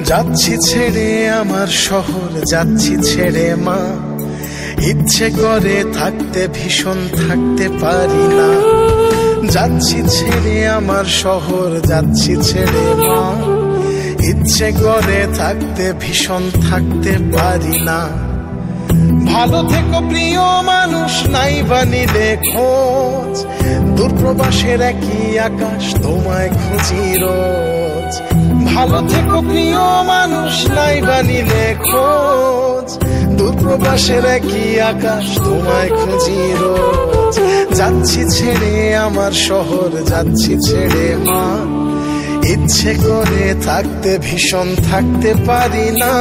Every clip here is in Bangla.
যাচ্ছি ছেড়ে আমার শহর, যাচ্ছি ছেড়ে মা। ইচ্ছে করে থাকতে ভীষণ থাকতে পারি না। যাচ্ছি ছেড়ে আমার শহর, যাচ্ছি ছেড়ে মা। ইচ্ছে করে থাকতে ভীষণ থাকতে পারি না। ভালো থেকো প্রিয় মানুষ, নাই বা নিলে খোঁজ। দূরপ্রবাসের একই আকাশ, তোমায় খুঁজি রোজ। ভালো থেকো প্রিয় মানুষ, নাই বা নিলে খোঁজ। দূরপ্রবাসের একই আকাশ, তোমায় খুঁজি রোজ। যাচ্ছি ছেড়ে আমার শহর, যাচ্ছি ছেড়ে মা। ইচ্ছে করে থাকতে ভীষণ থাকতে পারি না।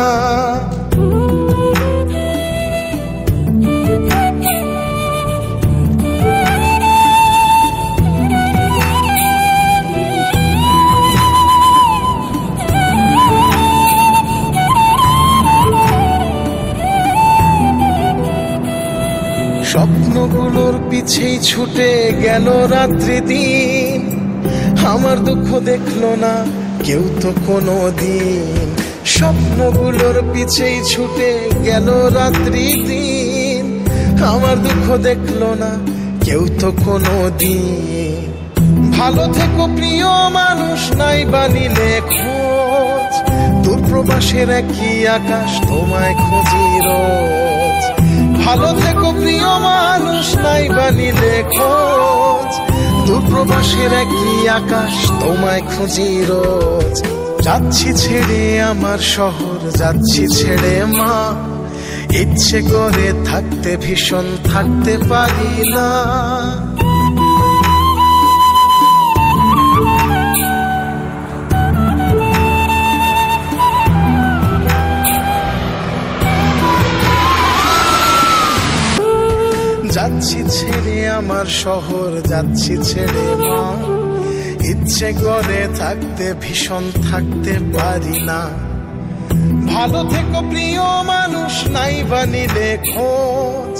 স্বপ্নগুলোর পিছেই ছুটে গেল রাত্রি দিন। আমার দুঃখ দেখলো না কেউ তো কোনো দিন। স্বপ্নগুলোর পিছেই ছুটে গেল রাত্রি দিন। আমার দুঃখ দেখলো না কেউ তো কোনো দিন। ভালো থেকো প্রিয় মানুষ, নাই বা নিলে খোঁজ। দূরপ্রবাসের একই আকাশ, তোমায় খুঁজি রোজ। ভালো থেকো প্রিয় মানুষ, নাই বা নিলে খোঁজ। দূরপ্রবাসের একই আকাশ, তোমায় খুঁজি রোজ। যাচ্ছি ছেড়ে আমার শহর, যাচ্ছি ছেড়ে মা। ইচ্ছে করে থাকতে ভীষণ থাকতে পারি না। যাচ্ছি ছেড়ে আমার শহর, যাচ্ছি ছেড়ে মা। ইচ্ছে করে থাকতে ভীষণ থাকতে পারি না। ভালো থেকো প্রিয় মানুষ, নাই বা নিলে খোঁজ।